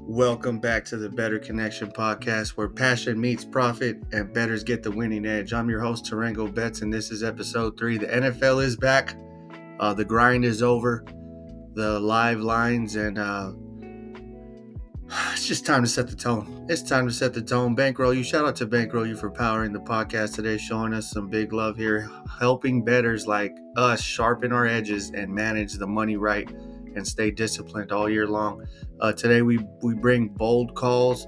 Welcome back to the Bettor Connection podcast, where passion meets profit and bettors get the winning edge. I'm your host, Tarango Betts, and this is episode 3. The NFL is back. The grind is over. The live lines, and it's just time to set the tone. It's time to set the tone. Bankroll U, shout out to Bankroll U for powering the podcast today, showing us some big love here, helping bettors like us sharpen our edges and manage the money right and stay disciplined all year long. Today we bring bold calls,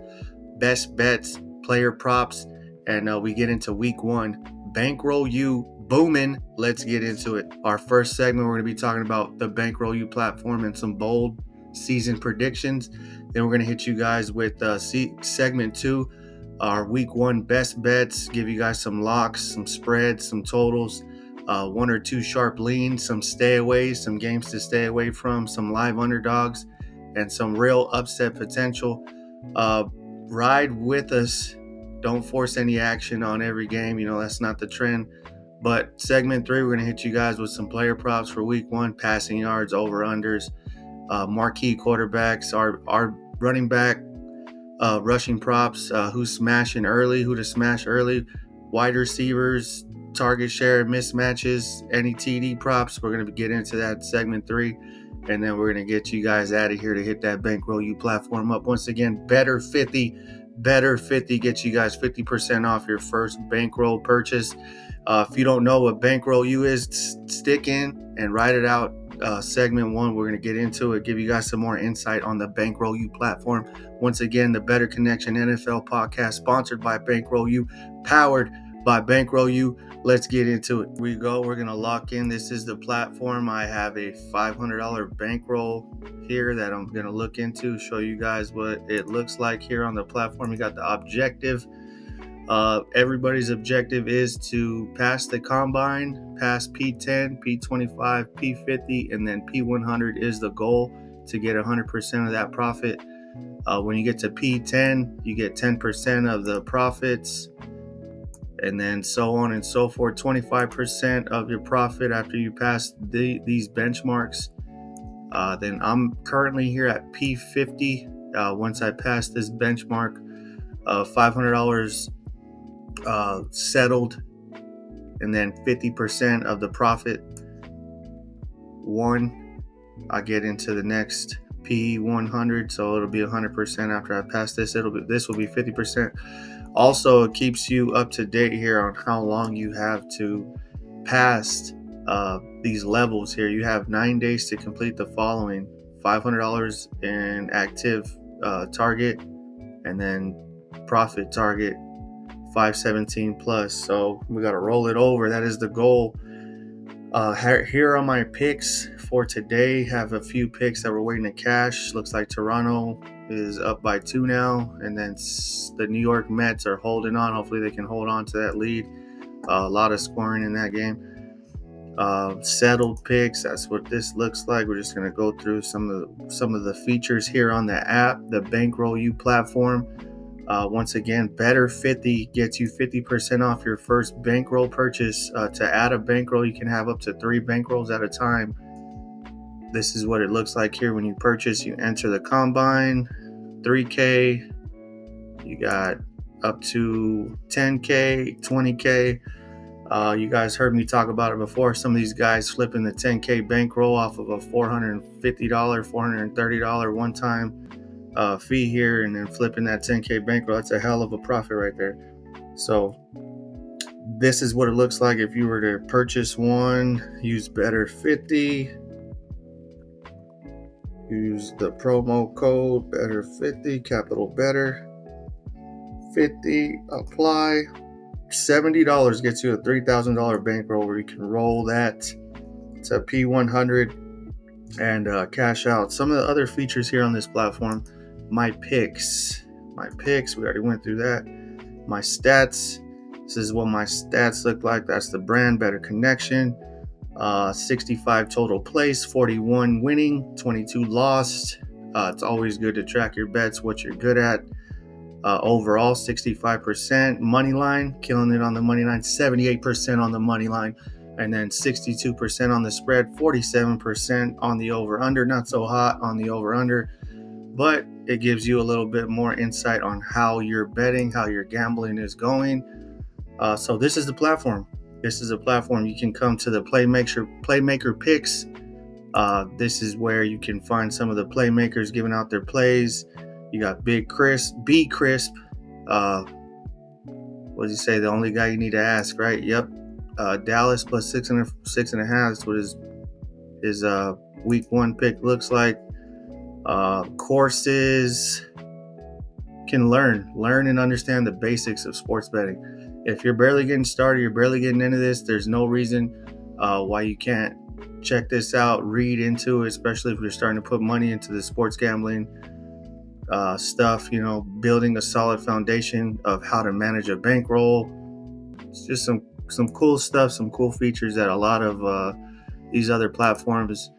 best bets, player props, and we get into week 1. Bankroll U booming. Let's get into it. Our first segment, we're going to be talking about the Bankroll U platform and some bold season predictions. Then we're going to hit you guys with segment 2, our week 1 best bets, give you guys some locks, some spreads, some totals, 1 or 2 sharp leans, some stayaways, some games to stay away from, some live underdogs, and some real upset potential. Ride with us. Don't force any action on every game. That's not the trend. But segment 3, we're going to hit you guys with some player props for week 1, passing yards, over-unders, marquee quarterbacks, our running back, rushing props, who's smashing early, who to smash early, wide receivers, target share mismatches, any TD props. We're going to get into that segment 3, and then we're going to get you guys out of here to hit that Bankroll U platform up. Once again, Bettor 50 gets you guys 50% off your first bankroll purchase. If you don't know what Bankroll U is, stick in and write it out. Segment 1, we're going to get into it, give you guys some more insight on the Bankroll U platform. Once again, the Bettor Connection NFL podcast, sponsored by Bankroll U, powered by Bankroll U. Let's get into it. We're going to lock in. This is the platform. I have a $500 bankroll here that I'm going to look into, show you guys what it looks like here on the platform. You got the objective. Everybody's objective is to pass the combine, pass P10, P25, P50, and then P100 is the goal, to get 100% of that profit. When you get to P10, you get 10% of the profits, and then so on and so forth. 25% of your profit after you pass these benchmarks. Then I'm currently here at P50. Once I pass this benchmark, $500 settled, and then 50% of the profit won. I get into the next P100, so it'll be 100% after I pass this. This will be 50%. Also, it keeps you up to date here on how long you have to pass these levels here. You have 9 days to complete the following: $500 in active target, and then profit target 517 plus. So we got to roll it over. That is the goal. Here are my picks for today. Have a few picks that we're waiting to cash. Looks like Toronto is up by 2 now, and then the New York Mets are holding on. Hopefully they can hold on to that lead. A lot of scoring in that game. Settled picks, that's what this looks like. We're just going to go through some of the features here on the app, the Bankroll U platform. Once again, Bettor 50 gets you 50% off your first bankroll purchase. To add a bankroll, you can have up to 3 bankrolls at a time. This is what it looks like here when you purchase. You enter the combine, $3K. You got up to $10K, $20K. You guys heard me talk about it before. Some of these guys flipping the $10K bankroll off of a $450, $430 one-time fee here, and then flipping that $10K bankroll. That's a hell of a profit right there. So this is what it looks like if you were to purchase one. Use Bettor 50. Use the promo code Bettor 50, capital Bettor 50. Apply. $70 gets you a $3,000 bankroll where you can roll that to P100 and cash out. Some of the other features here on this platform: my picks, we already went through that. My stats, this is what my stats look like. That's the brand, Bettor Connection. 65 total place, 41 winning, 22 lost. It's always good to track your bets, what you're good at. Overall, 65%. Money line, killing it on the money line, 78% on the money line. And then 62% on the spread, 47% on the over-under. Not so hot on the over-under, but it gives you a little bit more insight on how you're betting, how your gambling is going. So this is the platform. This is a platform you can come to the Playmaker picks. This is where you can find some of the playmakers giving out their plays. You got B Crisp. What does he say? The only guy you need to ask, right? Yep. Dallas plus 6.5. That's what his week 1 pick looks like. Courses. Can learn and understand the basics of sports betting. If you're barely getting started, you're barely getting into this, there's no reason why you can't check this out, read into it, especially if you're starting to put money into the sports gambling stuff, building a solid foundation of how to manage a bankroll. It's just some cool stuff, some cool features that a lot of these other platforms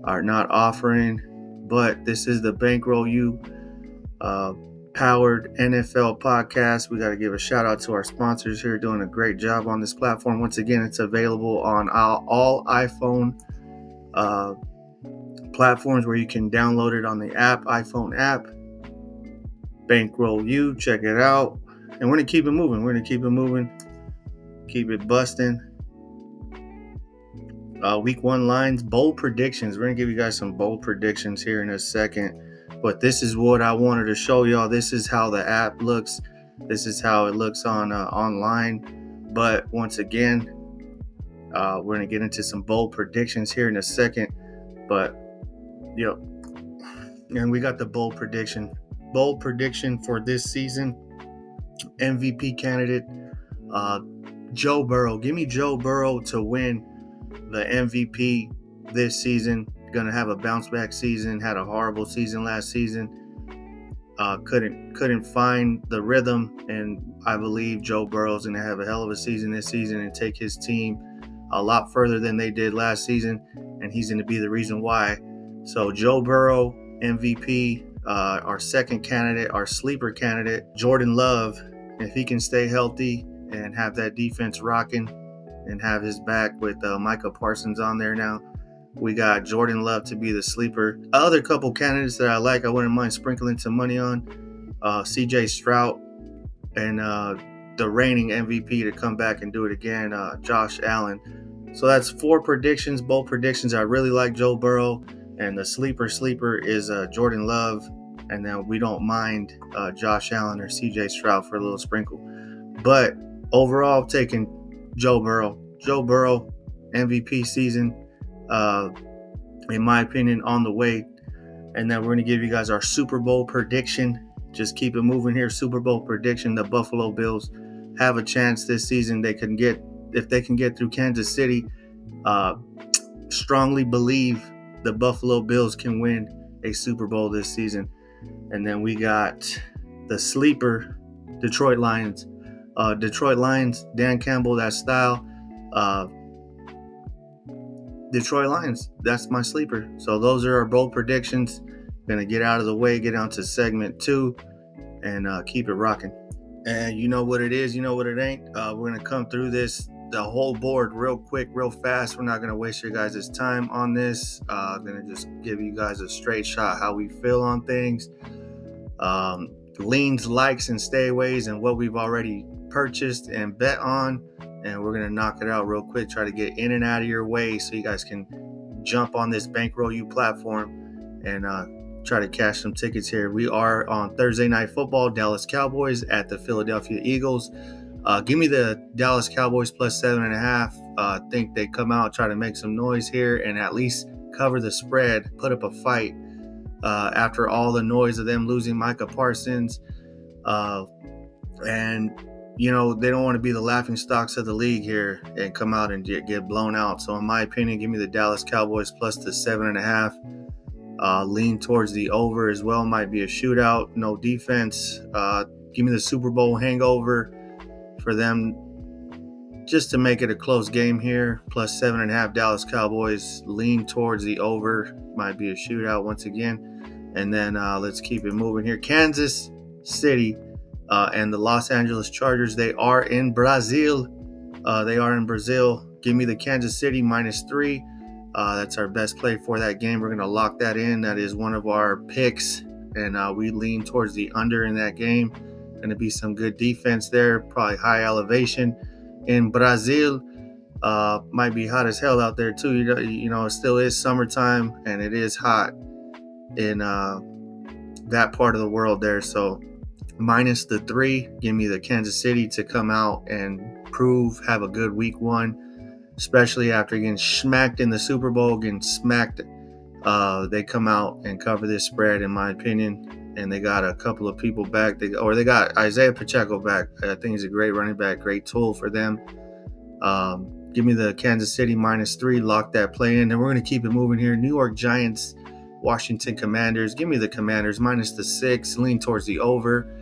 are not offering. But this is the Bankroll U powered NFL podcast. We got to give a shout out to our sponsors here, doing a great job on this platform. Once again, it's available on all iPhone platforms where you can download it on the iPhone app. Bankroll U, check it out. And we're going to keep it moving. Keep it busting. Week 1 lines, bold predictions. We're going to give you guys some bold predictions here in a second. But this is what I wanted to show y'all. This is how the app looks. This is how it looks on online. But once again, we're going to get into some bold predictions here in a second. But, and we got the bold prediction. Bold prediction for this season. MVP candidate, Joe Burrow. Give me Joe Burrow to win the MVP this season. Gonna have a bounce back season. Had a horrible season last season. Couldn't find the rhythm, and I believe Joe Burrow's gonna have a hell of a season this season and take his team a lot further than they did last season, and he's gonna be the reason why. So Joe Burrow, MVP. Our second candidate, our sleeper candidate, Jordan Love. If he can stay healthy and have that defense rocking and have his back with Micah Parsons on there now, we got Jordan Love to be the sleeper. Other couple candidates that I like, I wouldn't mind sprinkling some money on. CJ Stroud and the reigning MVP to come back and do it again, Josh Allen. So that's 4 predictions, bold predictions. I really like Joe Burrow, and the sleeper is Jordan Love. And then we don't mind Josh Allen or CJ Stroud for a little sprinkle. But overall, taking Joe Burrow. Joe Burrow, MVP season. In my opinion, on the way. And then we're going to give you guys our Super Bowl prediction. Just keep it moving here. Super Bowl prediction. The Buffalo Bills have a chance this season. If they can get through Kansas City, strongly believe the Buffalo Bills can win a Super Bowl this season. And then we got the sleeper, Detroit Lions. Dan Campbell, that style. Detroit Lions, that's my sleeper. So those are our bold predictions. Gonna get out of the way, get on to segment 2, and keep it rocking. And you know what it is, you know what it ain't. We're gonna come through the whole board real quick, real fast. We're not gonna waste your guys' time on this. Gonna just give you guys a straight shot how we feel on things. Leans, likes, and stayaways, and what we've already purchased and bet on. And we're going to knock it out real quick, try to get in and out of your way so you guys can jump on this Bankroll U platform and try to cash some tickets here. We are on Thursday Night Football, Dallas Cowboys at the Philadelphia Eagles. Give me the Dallas Cowboys plus 7.5. I think they come out, try to make some noise here and at least cover the spread, put up a fight after all the noise of them losing Micah Parsons. And they don't want to be the laughing stocks of the league here and come out and get blown out. So in my opinion, give me the Dallas Cowboys plus the 7.5. Lean towards the over as well. Might be a shootout. No defense. Give me the Super Bowl hangover for them just to make it a close game here. Plus 7.5 Dallas Cowboys. Lean towards the over. Might be a shootout once again. And then let's keep it moving here. Kansas City. And the Los Angeles Chargers, they are in Brazil. Give me the Kansas City -3. That's our best play for that game. We're going to lock that in. That is one of our picks. and we lean towards the under in that game. Going to be some good defense there, probably high elevation. In Brazil, might be hot as hell out there too. You know, it still is summertime and it is hot in that part of the world there. So minus the 3, give me the Kansas City to come out and have a good week 1, especially after getting smacked in the Super Bowl, getting smacked. They come out and cover this spread, in my opinion, and they got a couple of people back. They got Isaiah Pacheco back. I think he's a great running back, great tool for them. Give me the Kansas City minus 3, lock that play in, and we're going to keep it moving here. New York Giants, Washington Commanders. Give me the Commanders minus the 6, lean towards the over.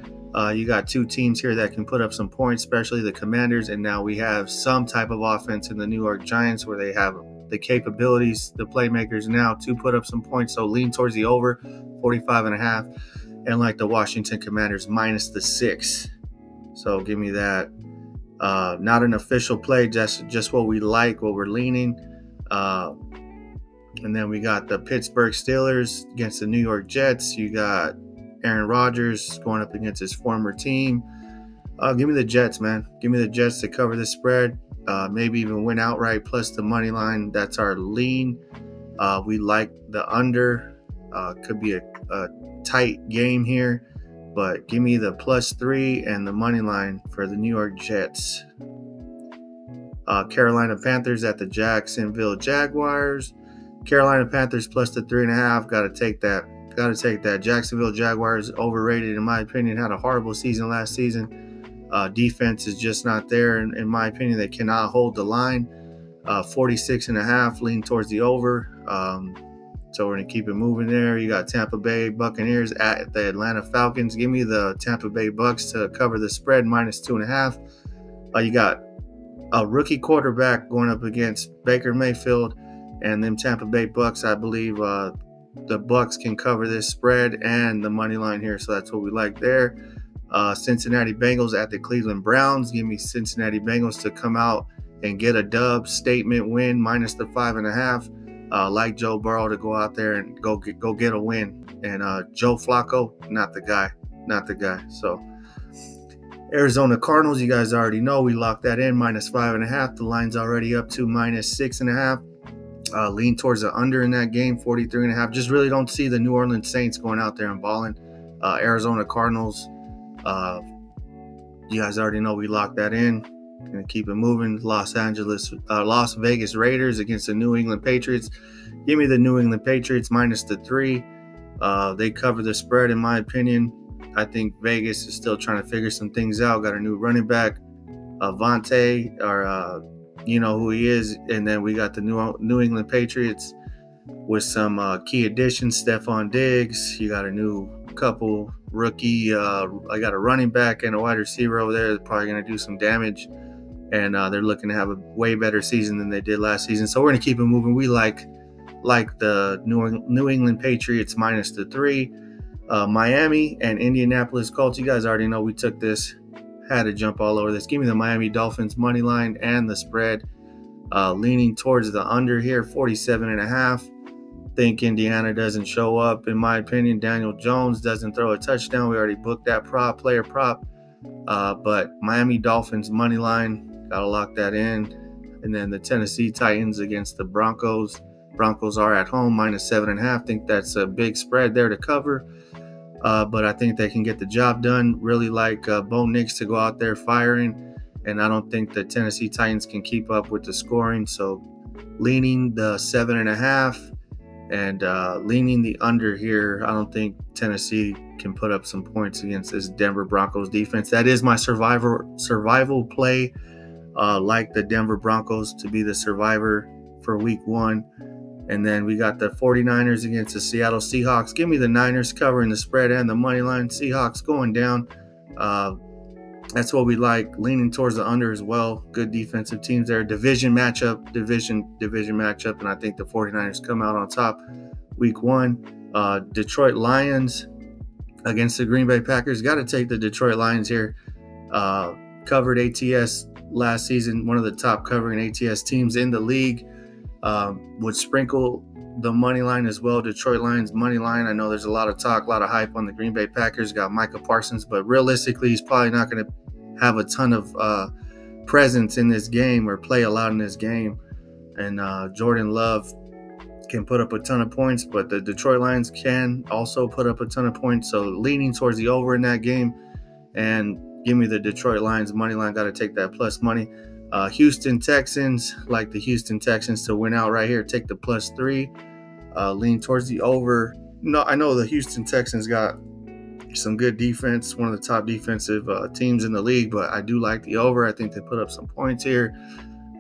You got 2 teams here that can put up some points, especially the Commanders, and now we have some type of offense in the New York Giants where they have the capabilities, the playmakers now to put up some points. So lean towards the over, 45.5, and like the Washington Commanders minus the 6. So give me that. Not an official play, just what we like, what we're leaning. And then we got the Pittsburgh Steelers against the New York Jets. You got Aaron Rodgers going up against his former team. Give me the Jets, man. Give me the Jets to cover the spread. Maybe even win outright plus the money line. That's our lean. We like the under. Could be a tight game here, but give me the plus 3 and the money line for the New York Jets. Carolina Panthers at the Jacksonville Jaguars. Carolina Panthers plus the 3.5. Got to take that. Jacksonville Jaguars overrated, in my opinion. Had a horrible season last season. Defense is just not there, in my opinion. They cannot hold the line. 46.5, lean towards the over. So we're going to keep it moving there. You got Tampa Bay Buccaneers at the Atlanta Falcons. Give me the Tampa Bay Bucks to cover the spread, minus 2.5. You got a rookie quarterback going up against Baker Mayfield, and them Tampa Bay Bucks. I believe the Bucks can cover this spread and the money line here, so that's what we like there. Cincinnati Bengals at the Cleveland Browns. Give me Cincinnati Bengals to come out and get a dub, statement win, minus the 5.5. Like Joe Burrow to go out there and go get a win. And Joe Flacco, not the guy. So Arizona Cardinals, you guys already know, we locked that in, minus 5.5. The line's already up to minus 6.5. Lean towards the under in that game, 43.5. Just really don't see the New Orleans Saints going out there and balling. Arizona Cardinals, you guys already know we locked that in. Gonna keep it moving. Las Vegas Raiders against the New England Patriots. Give me the New England Patriots minus the 3. They cover the spread, in my opinion. I think Vegas is still trying to figure some things out. Got a new running back, Vontae, or you know who he is. And then we got the New England Patriots with some key additions. Stephon Diggs. You got a new couple rookie. I got a running back and a wide receiver over there that's probably going to do some damage. And they're looking to have a way better season than they did last season. So we're going to keep it moving. We like the New England Patriots minus the 3. Miami and Indianapolis Colts. You guys already know we took this. Had to jump all over this. Give me the Miami Dolphins money line and the spread. Leaning towards the under here, 47.5. Think Indiana doesn't show up, in my opinion. Daniel Jones doesn't throw a touchdown. We already booked that player prop. But Miami Dolphins money line, gotta lock that in. And then the Tennessee Titans against the Broncos. Broncos are at home, minus 7.5. Think that's a big spread there to cover. But I think they can get the job done. Really like Bo Nix to go out there firing. And I don't think the Tennessee Titans can keep up with the scoring. So leaning the 7.5 and leaning the under here. I don't think Tennessee can put up some points against this Denver Broncos defense. That is my survival play. Like the Denver Broncos to be the survivor for week 1. And then we got the 49ers against the Seattle Seahawks. Give me the Niners covering the spread and the money line. Seahawks going down. That's what we like. Leaning towards the under as well. Good defensive teams there. Division matchup. And I think the 49ers come out on top week 1. Detroit Lions against the Green Bay Packers. Got to take the Detroit Lions here. Covered ATS last season. One of the top covering ATS teams in the league. Would sprinkle the money line as well. Detroit Lions money line. I know there's a lot of talk, a lot of hype on the Green Bay Packers. Got Micah Parsons, but realistically, he's probably not going to have a ton of presence in this game or play a lot in this game. And Jordan Love can put up a ton of points, but the Detroit Lions can also put up a ton of points. So leaning towards the over in that game, and give me the Detroit Lions money line. Got to take that plus money. Houston Texans, like the Houston Texans to win out right here. Take the +3. Lean towards the over. No, I know the Houston Texans got some good defense, one of the top defensive teams in the league, but I do like the over. I think they put up some points here.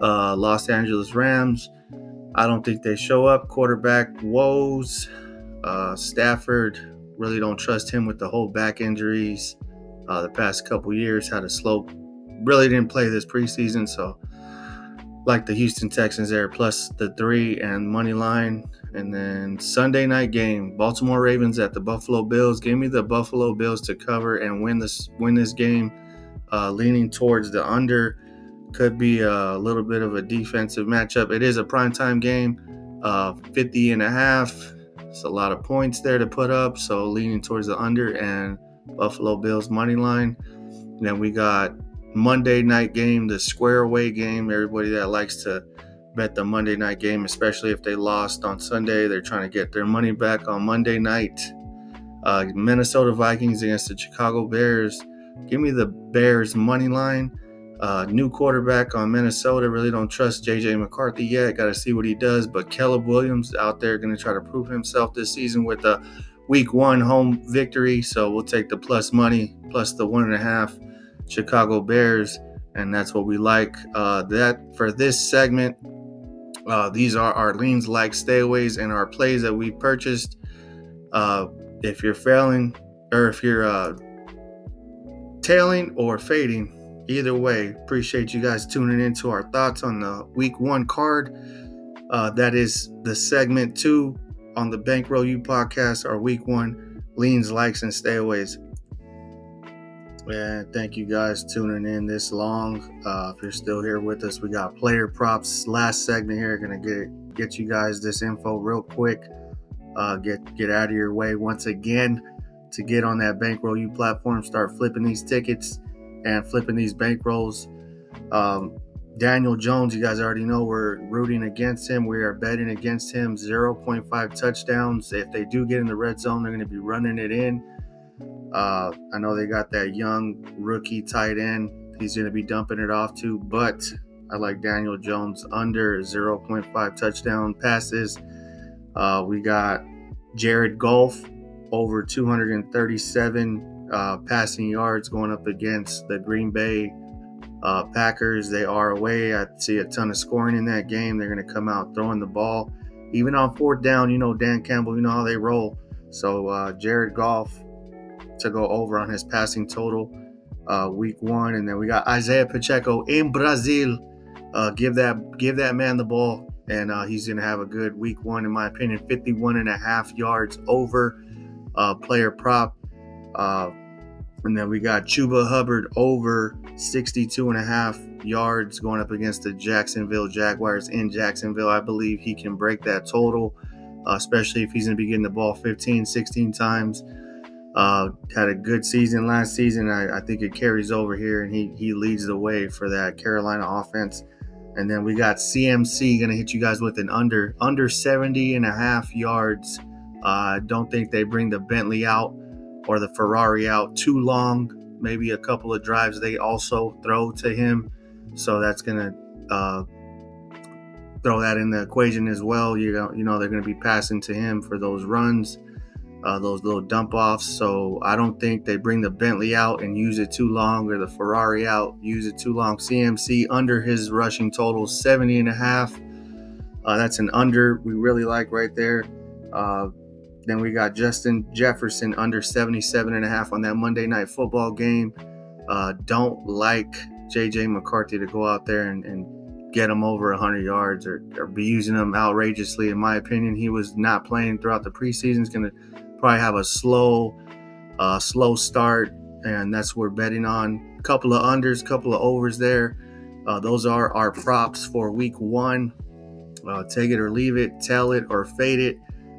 Los Angeles Rams, I don't think they show up. Quarterback woes. Stafford, really don't trust him with the whole back injuries. The past couple years had a slope. Really didn't play this preseason, so like the Houston Texans there, plus the 3 and money line. And then Sunday night game, Baltimore Ravens at the Buffalo Bills. Give me the Buffalo Bills to cover and win this game. Leaning towards the under. Could be a little bit of a defensive matchup. It is a primetime game, 50.5. It's a lot of points there to put up, so leaning towards the under and Buffalo Bills money line. Then we got Monday night game, the square away game. Everybody that likes to bet the Monday night game, especially if they lost on Sunday, they're trying to get their money back on Monday night. Minnesota Vikings against the Chicago Bears. Give me the Bears money line. New quarterback on Minnesota. Really don't trust J.J. McCarthy yet. Got to see what he does. But Caleb Williams out there going to try to prove himself this season with a Week 1 home victory. So we'll take the plus money, plus the 1.5 Chicago Bears. And that's what we like. That for this segment, these are our leans, like, stayaways, and our plays that we purchased. If you're failing, or if you're tailing or fading, either way, appreciate you guys tuning into our thoughts on the Week 1 card. That is the segment 2 on the Bankroll U podcast, our Week 1 leans, likes, and stayaways. And thank you guys tuning in this long. If you're still here with us, we got player props. Last segment here, gonna get you guys this info real quick. Get out of your way once again to get on that Bankroll U platform. Start flipping these tickets and flipping these bankrolls. Daniel Jones, you guys already know we're rooting against him. We are betting against him. 0.5 touchdowns. If they do get in the red zone, they're going to be running it in. I know they got that young rookie tight end he's going to be dumping it off to, but I like Daniel Jones under 0.5 touchdown passes. We got Jared Goff over 237 passing yards going up against the Green Bay Packers. They are away. I see a ton of scoring in that game. They're going to come out throwing the ball. Even on 4th down, you know, Dan Campbell, you know how they roll. So Jared Goff to go over on his passing total Week 1. And then we got Isaiah Pacheco in Brazil. Give that man the ball, and he's going to have a good Week 1, in my opinion. 51.5 yards over player prop. And then we got Chuba Hubbard over 62.5 yards going up against the Jacksonville Jaguars in Jacksonville. I believe he can break that total, especially if he's going to be getting the ball 15, 16 times. Had a good season last season. I think it carries over here, and he leads the way for that Carolina offense. And then we got CMC going to hit you guys with an under 70.5 yards. I don't think they bring the Bentley out or the Ferrari out too long. Maybe a couple of drives they also throw to him. So that's going to throw that in the equation as well. You know they're going to be passing to him for those runs, those little dump offs. So I don't think they bring the Bentley out and use it too long, or the Ferrari out, use it too long. CMC under his rushing total, 70.5. That's an under we really like right there. Then we got Justin Jefferson under 77.5 on that Monday Night Football game. Don't like J.J. McCarthy to go out there and get him over 100 yards or be using him outrageously. In my opinion, he was not playing throughout the preseason. He's going to probably have a slow start, and that's what we're betting on. Couple of unders, couple of overs there. Those are our props for Week 1. Take it or leave it, tell it or fade it.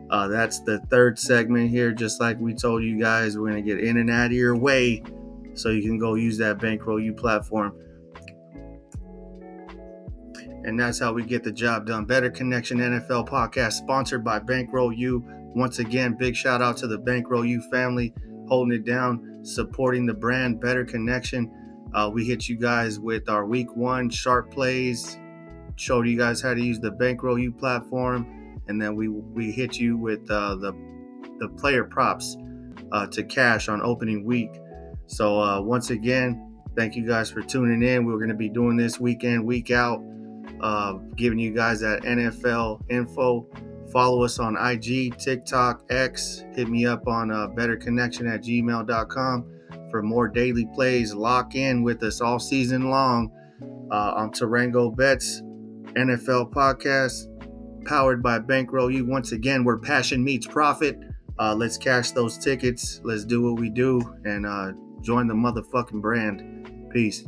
That's the third segment here. Just like we told you guys, we're going to get in and out of your way so you can go use that Bankroll U platform. And that's how we get the job done. Bettor Connection NFL podcast sponsored by Bankroll U. Once again, big shout out to the Bankroll U family holding it down, supporting the brand Bettor Connection. We hit you guys with our week 1 sharp plays, showed you guys how to use the Bankroll U platform, and then we hit you with the player props to cash on opening week. So once again, thank you guys for tuning in. We're going to be doing this week in, week out, giving you guys that NFL info. Follow us on IG, TikTok, X. Hit me up on bettorconnection@gmail.com for more daily plays. Lock in with us all season long on Tarango Bets NFL podcast, powered by Bankroll U. Once again, where passion meets profit. Let's cash those tickets. Let's do what we do and join the motherfucking brand. Peace.